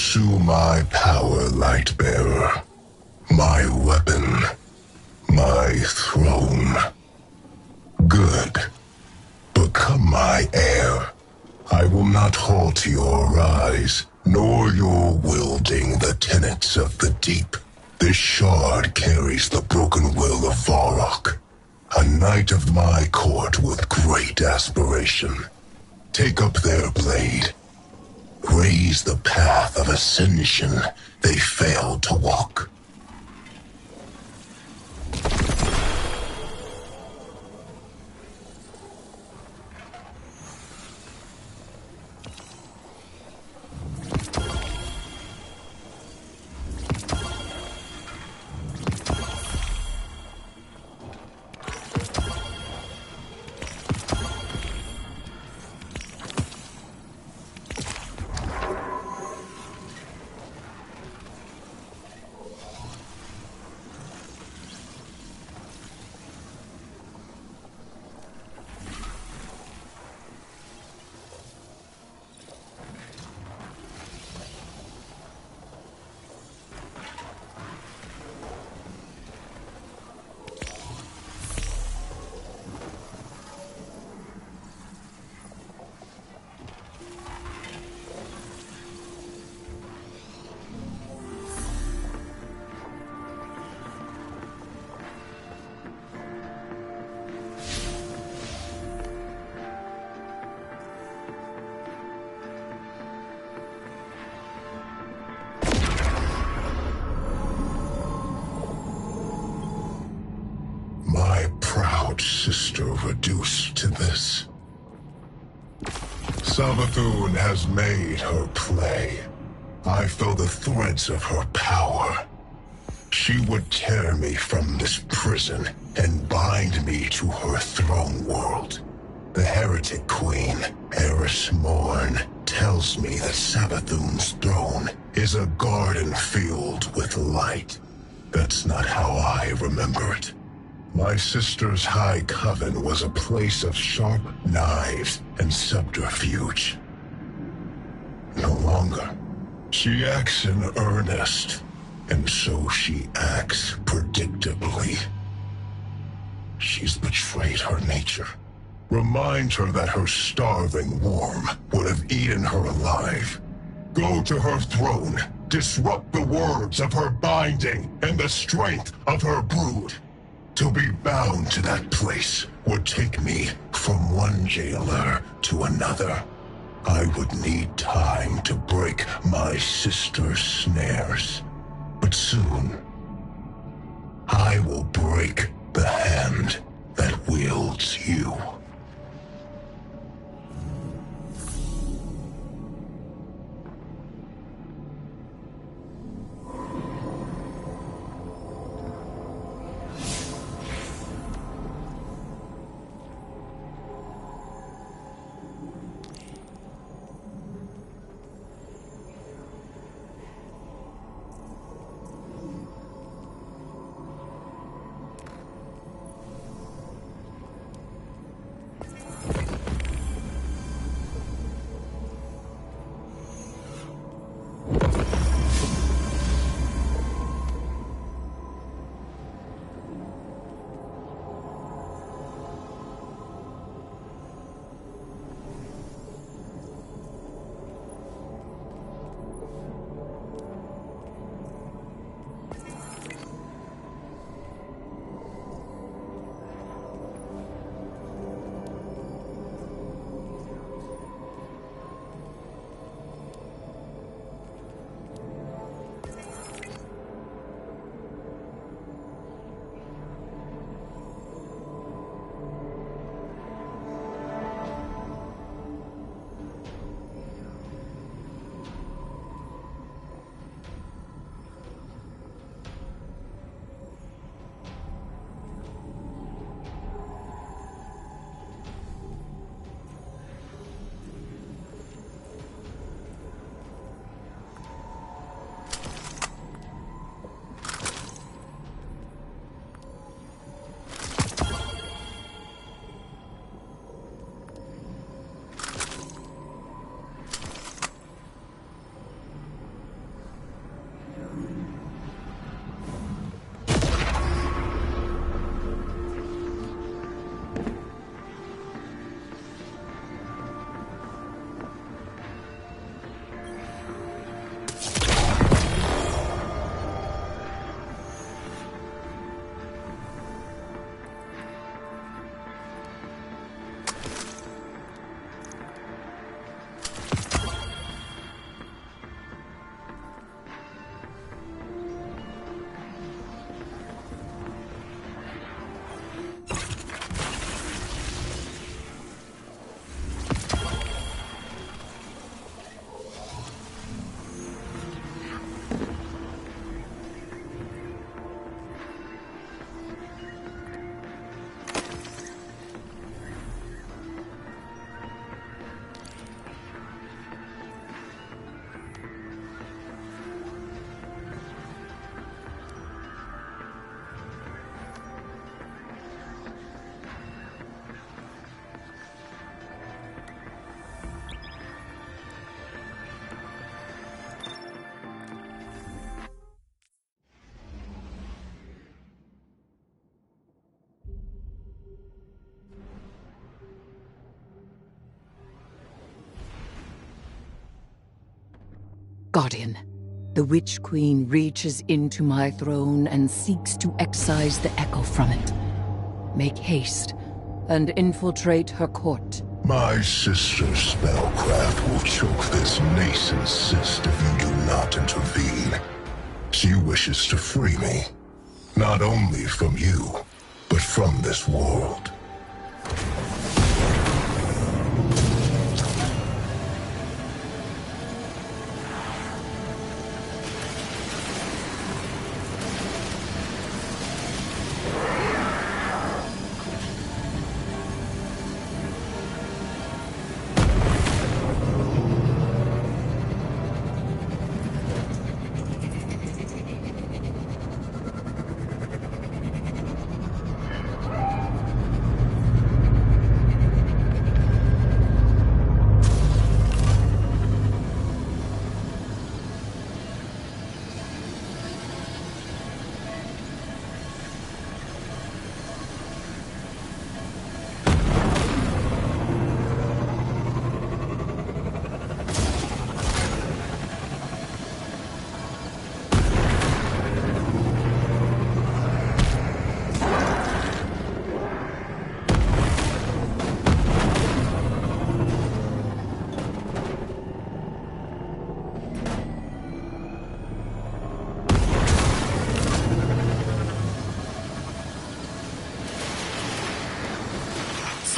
Pursue my power, Lightbearer. My weapon. My throne. Good. Become my heir. I will not halt your rise, nor your wielding the tenets of the deep. This shard carries the broken will of Varrock, a knight of my court with great aspiration. Take up their blade. Raise the path of ascension they failed to walk. My proud sister reduced to this. Savathun has made her play. I feel the threads of her power. She would tear me from this prison and bind me to her throne world. The heretic queen, Eris Morn, tells me that Savathun's throne is a garden filled with light. That's not how I remember it. My sister's high coven was a place of sharp knives and subterfuge. No longer. She acts in earnest, and so she acts predictably. She's betrayed her nature. Remind her that her starving worm would have eaten her alive. Go to her throne, disrupt the words of her binding and the strength of her brood. To be bound to that place would take me from one jailer to another. I would need time to break my sister's snares. But soon, I will break the hand that wields you. Guardian, the Witch Queen reaches into my throne and seeks to excise the echo from it. Make haste and infiltrate her court. My sister's spellcraft will choke this nascent cyst if you do not intervene. She wishes to free me, not only from you, but from this world.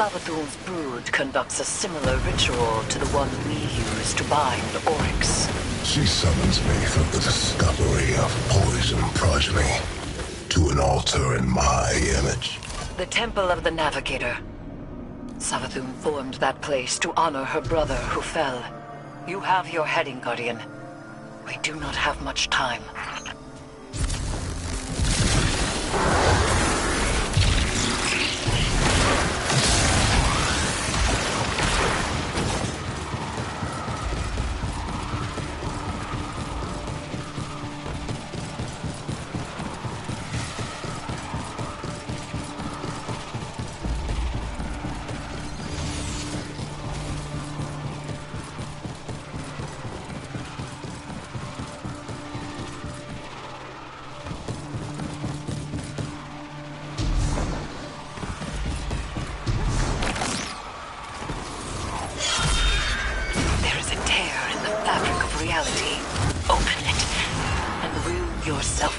Savathun's brood conducts a similar ritual to the one we use to bind Oryx. She summons me from the discovery of poison progeny to an altar in my image. The Temple of the Navigator. Savathun formed that place to honor her brother who fell. You have your heading, Guardian. We do not have much time.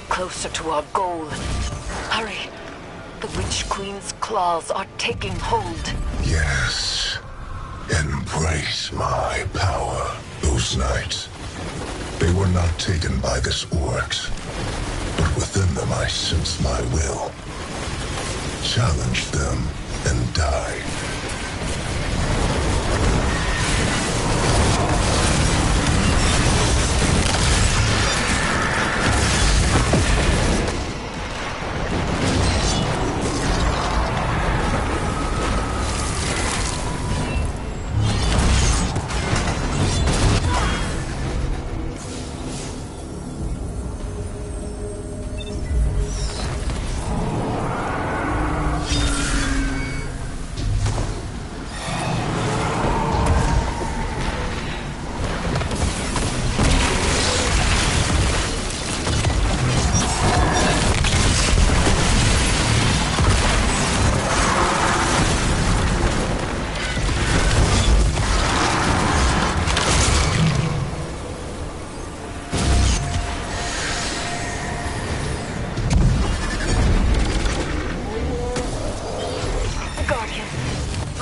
Closer to our goal. Hurry! The Witch Queen's claws are taking hold. Yes. Embrace my power. Those nights, they were not taken by this Oryx, but within them I sense my will. Challenge them and die.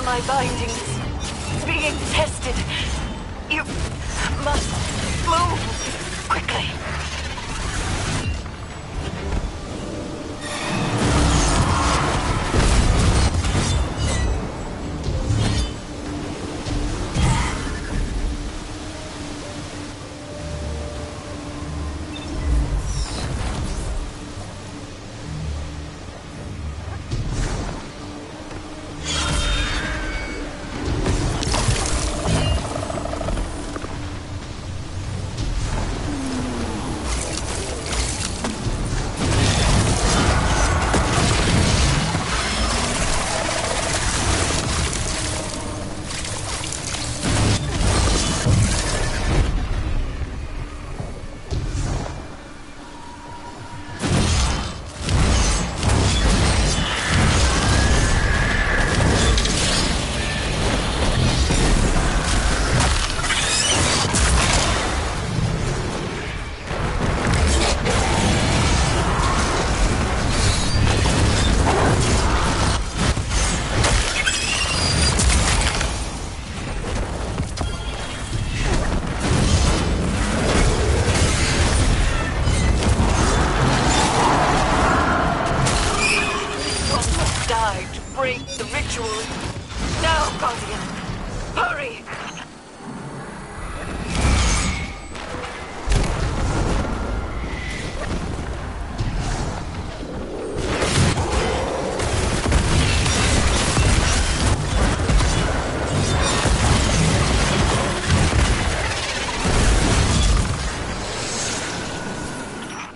My bindings being tested. You must move quickly.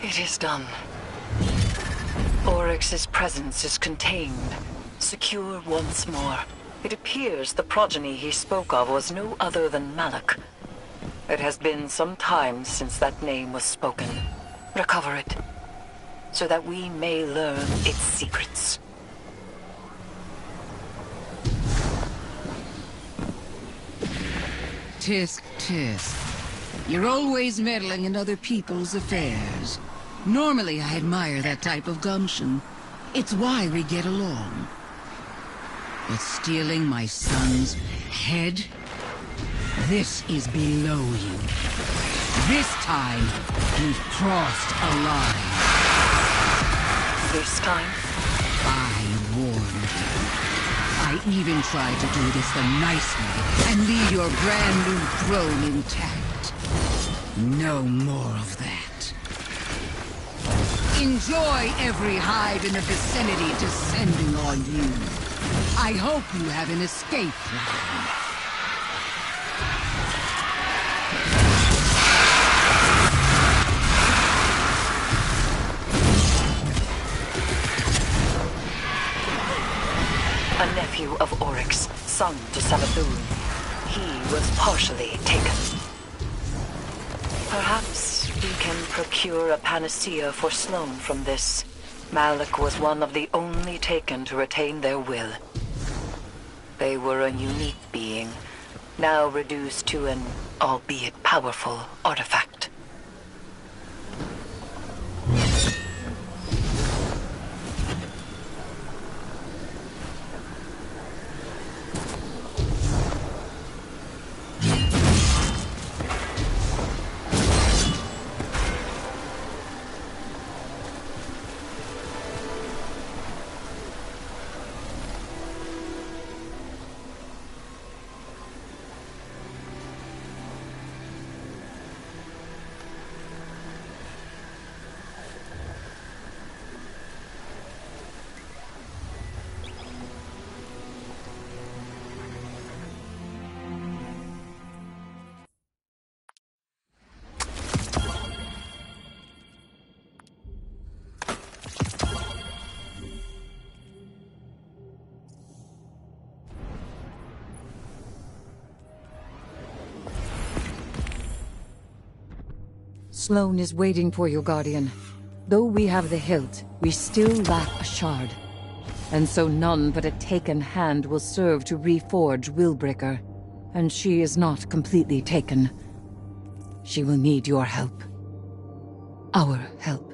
It is done. Oryx's presence is contained, secure once more. It appears the progeny he spoke of was no other than Malak. It has been some time since that name was spoken. Recover it, so that we may learn its secrets. Tisk, tisk. You're always meddling in other people's affairs. Normally, I admire that type of gumption. It's why we get along. But stealing my son's head? This is below you. This time, you've crossed a line. This time? I warned you. I even tried to do this the nice way and leave your brand new throne intact. No more of that. Enjoy every hive in the vicinity descending on you. I hope you have an escape plan. A nephew of Oryx, son to Savathun. He was partially taken. Perhaps we can procure a panacea for Sloane from this. Malak was one of the only taken to retain their will. They were a unique being, now reduced to an, albeit powerful, artifact. Sloane is waiting for you, Guardian. Though we have the hilt, we still lack a shard. And so none but a taken hand will serve to reforge Willbreaker. And she is not completely taken. She will need your help. Our help.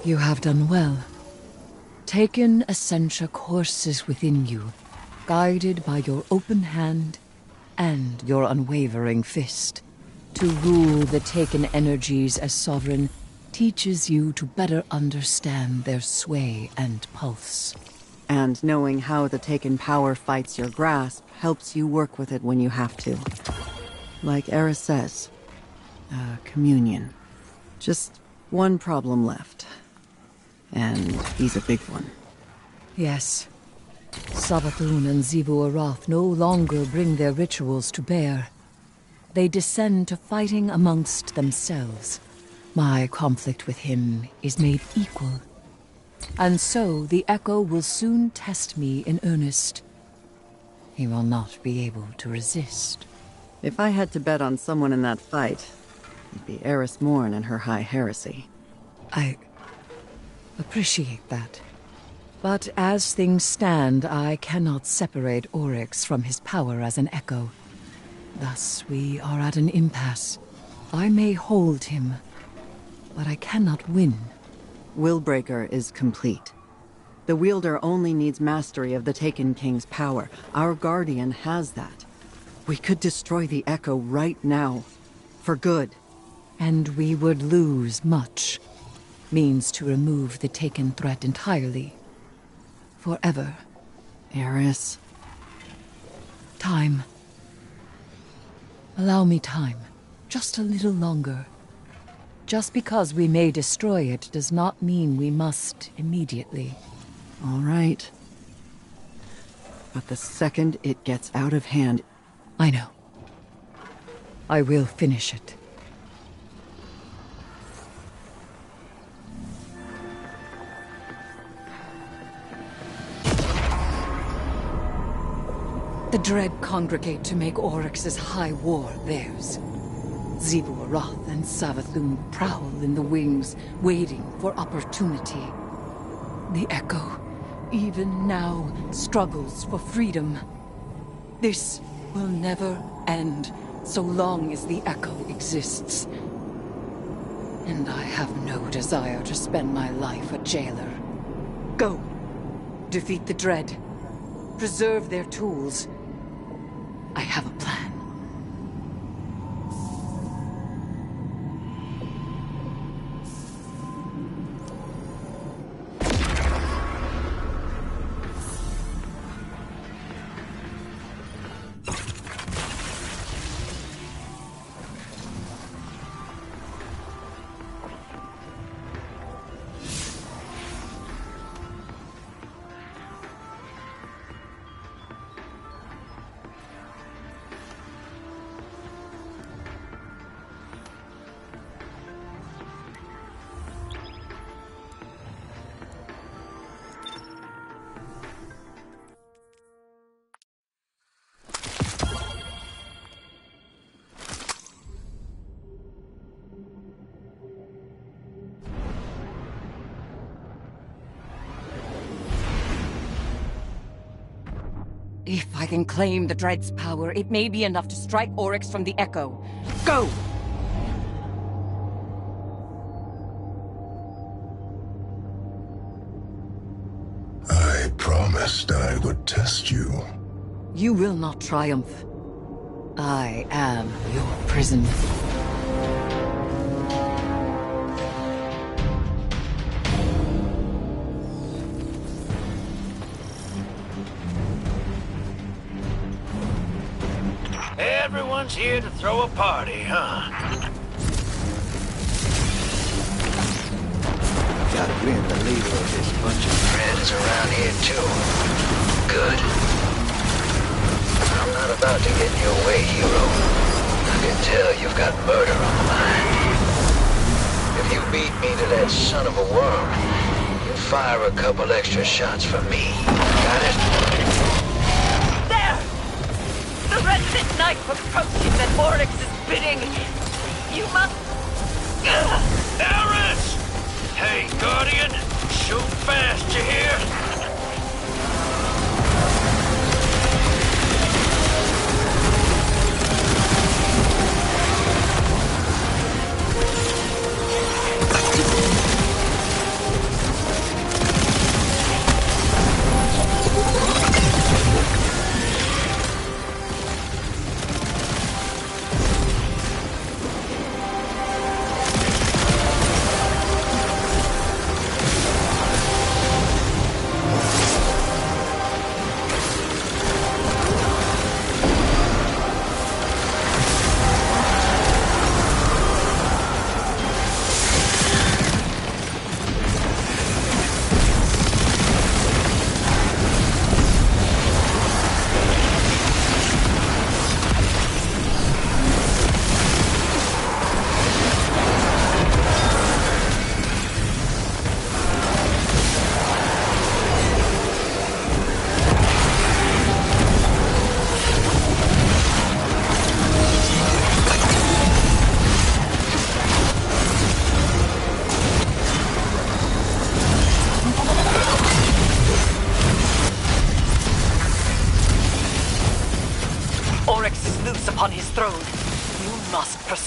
You have done well. Taken Essentia courses within you, guided by your open hand and your unwavering fist. To rule the Taken energies as sovereign teaches you to better understand their sway and pulse. And knowing how the Taken power fights your grasp helps you work with it when you have to. Like Eris says, communion. Just one problem left. And he's a big one. Yes. Savathun and Xivu Arath no longer bring their rituals to bear. They descend to fighting amongst themselves. My conflict with him is made equal. And so the Echo will soon test me in earnest. He will not be able to resist. If I had to bet on someone in that fight, it'd be Eris Morn and her high heresy. I appreciate that. But as things stand, I cannot separate Oryx from his power as an Echo. Thus, we are at an impasse. I may hold him, but I cannot win. Willbreaker is complete. The wielder only needs mastery of the Taken King's power. Our Guardian has that. We could destroy the Echo right now. For good. And we would lose much. Means to remove the Taken threat entirely. Forever. Eris. Time. Allow me time. Just a little longer. Just because we may destroy it does not mean we must immediately. All right. But the second it gets out of hand... I know. I will finish it. The Dread congregate to make Oryx's high war theirs. Xivu Arath and Savathun prowl in the wings, waiting for opportunity. The Echo, even now, struggles for freedom. This will never end, so long as the Echo exists. And I have no desire to spend my life a jailer. Go. Defeat the Dread. Preserve their tools. I have a plan. If I can claim the Dread's power, it may be enough to strike Oryx from the Echo. Go! I promised I would test you. You will not triumph. I am your prison. Everyone's here to throw a party, huh? Gotta win the leader of this bunch of Friends around here, too. Good. I'm not about to get in your way, hero. I can tell you've got murder on the line. If you beat me to that son of a worm, you fire a couple extra shots for me. Got it? There! The resident knife approaches at Oryx's bidding. You must... Eris! Hey, Guardian! Shoot fast, you hear?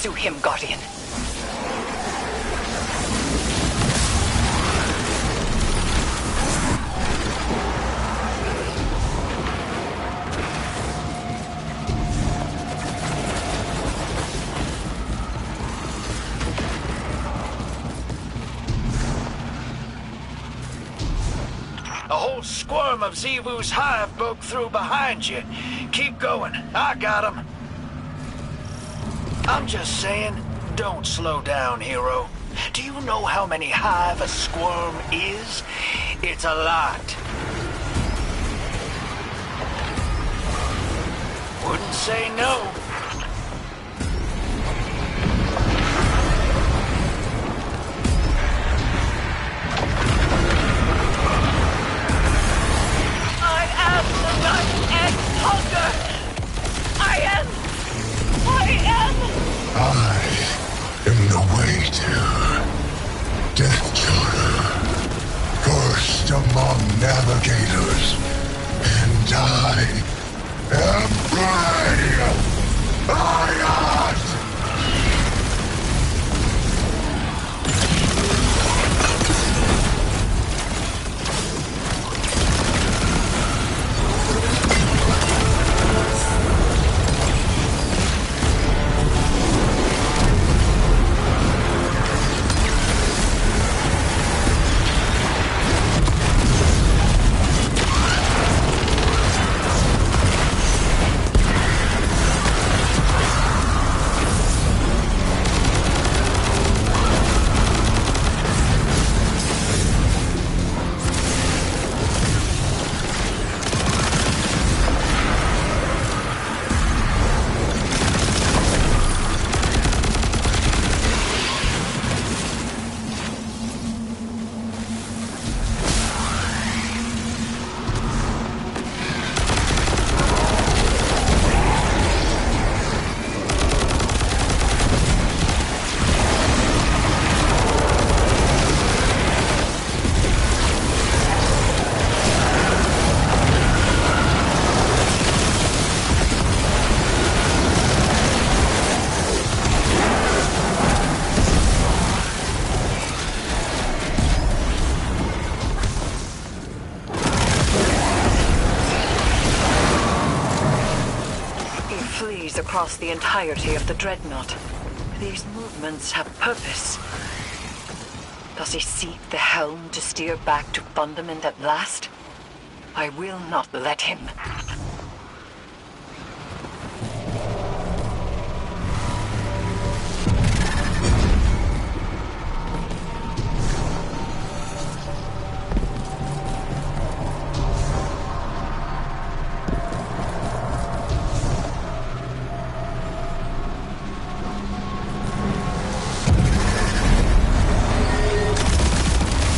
Pursue him, Guardian. A whole swarm of Xivu's hive broke through behind you. Keep going. I got him. I'm just saying, don't slow down, hero. Do you know how many hive a squirm is? It's a lot. Wouldn't say no. I am the way to Death Charter, first among navigators, and I am Bray Ion! Across the entirety of the Dreadnought. These movements have purpose. Does he seek the helm to steer back to Fundament at last? I will not let him.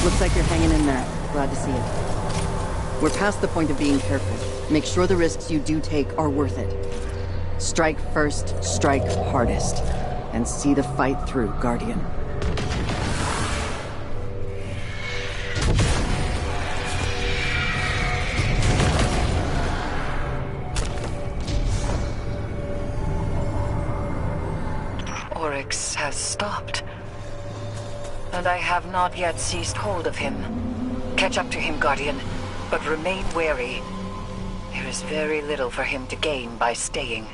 Looks like you're hanging in there. Glad to see it. We're past the point of being careful. Make sure the risks you do take are worth it. Strike first, strike hardest. And see the fight through, Guardian. Oryx has stopped. And I have not yet seized hold of him. Catch up to him, Guardian, but remain wary. There is very little for him to gain by staying.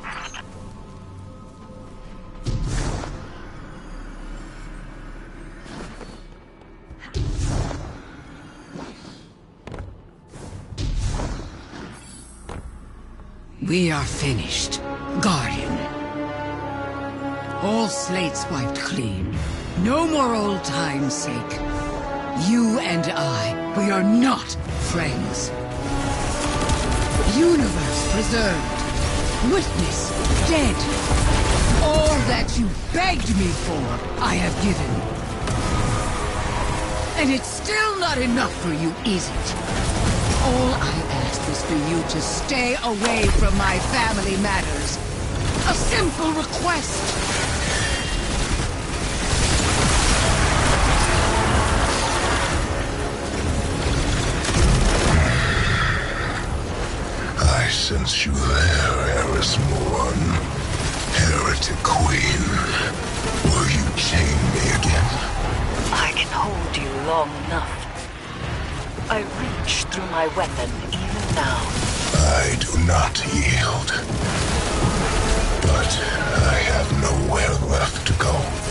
We are finished, Guardian. All slates wiped clean. No more old time's sake. You and I, we are not friends. Universe preserved. Witness dead. All that you begged me for, I have given. And it's still not enough for you, is it? All I asked was for you to stay away from my family matters. A simple request. I sense you there, Eris Morn. heretic queen. Will you chain me again? I can hold you long enough. I reach through my weapon even now. I do not yield. But I have nowhere left to go.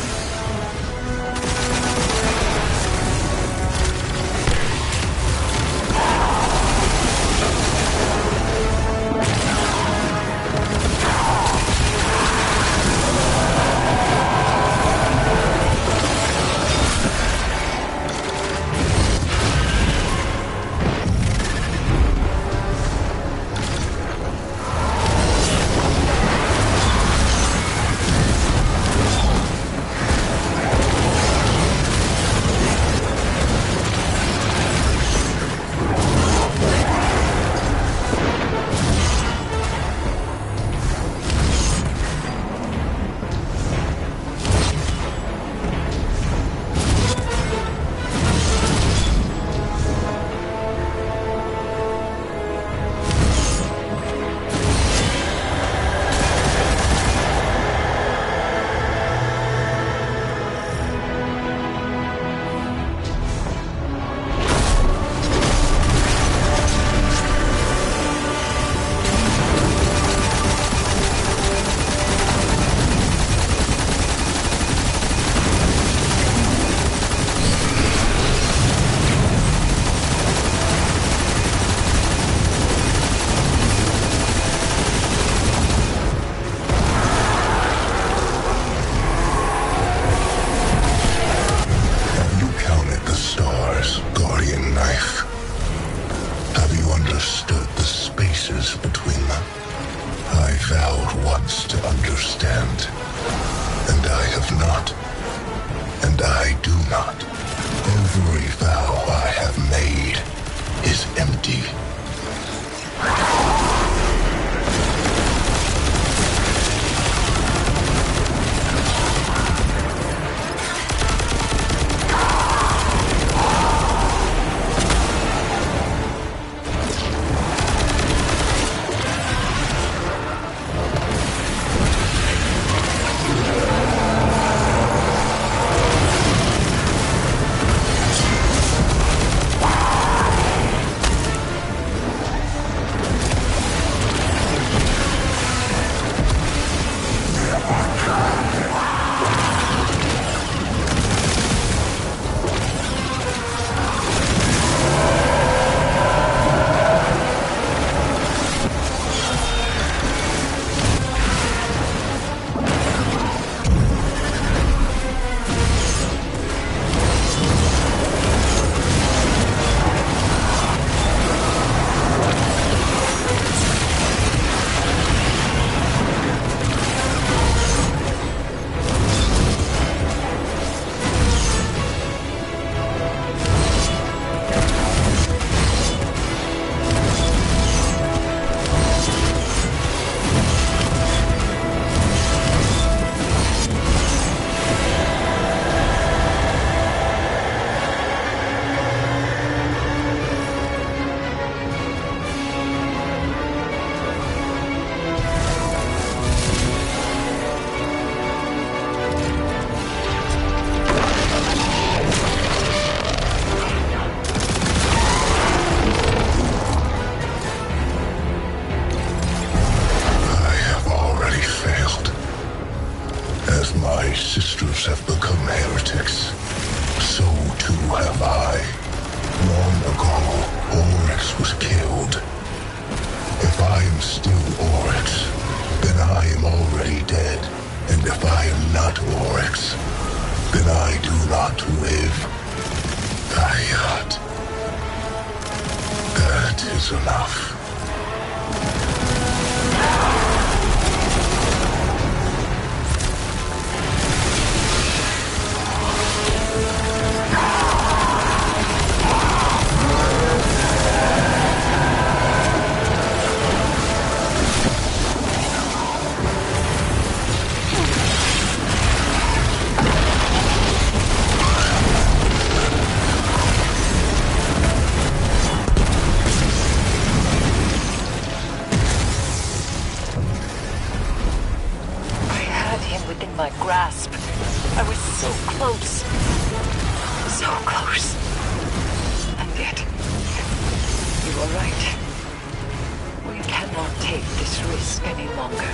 any longer.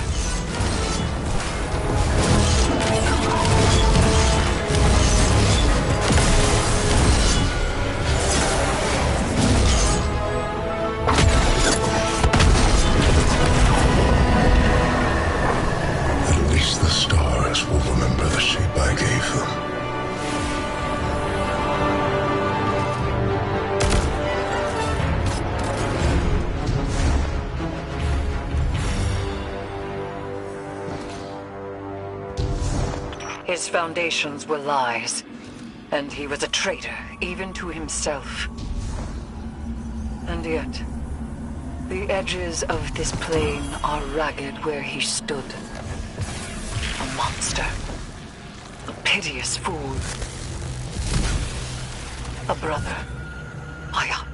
At least the stars will remember the shape I gave them. His foundations were lies, and he was a traitor, even to himself. And yet, the edges of this plane are ragged where he stood. A monster. A piteous fool. A brother. Hayat.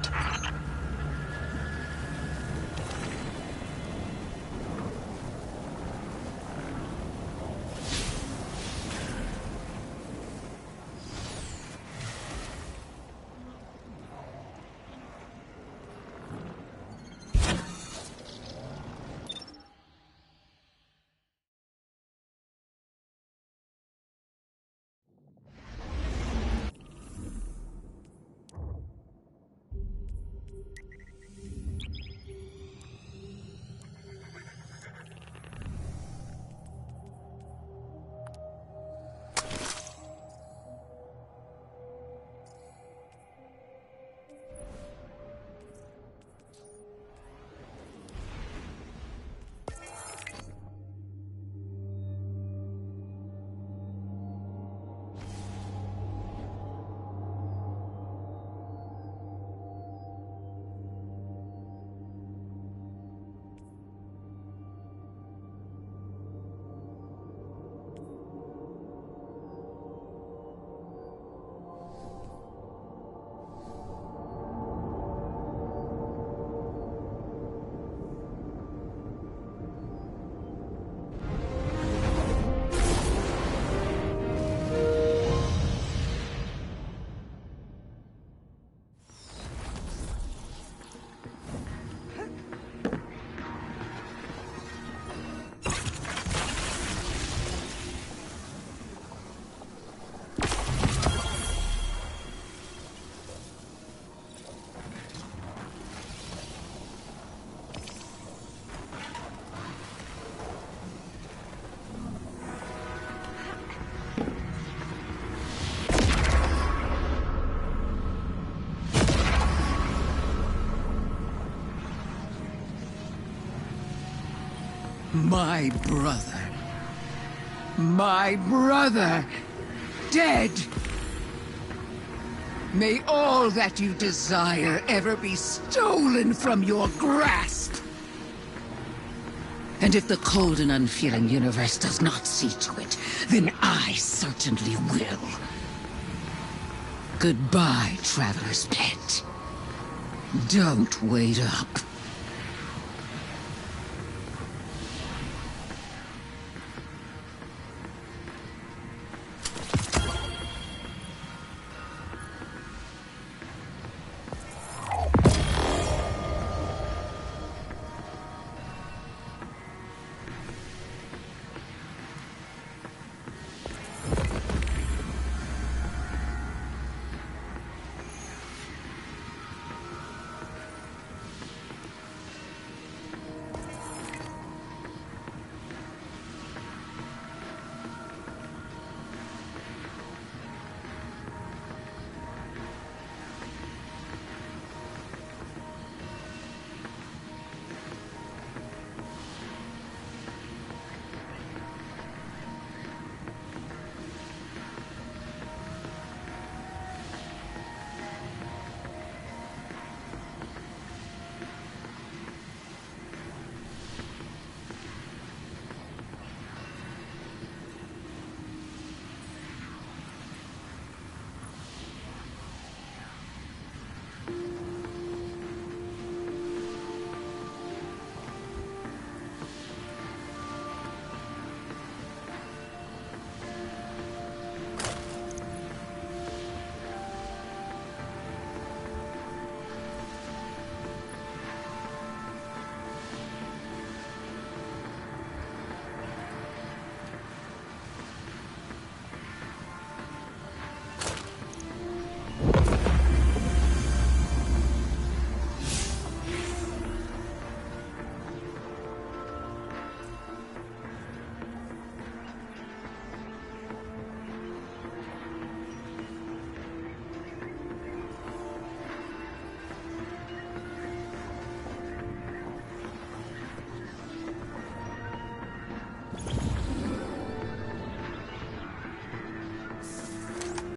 My brother. My brother. Dead. May all that you desire ever be stolen from your grasp. And if the cold and unfeeling universe does not see to it, then I certainly will. Goodbye, Traveler's Pet. Don't wait up.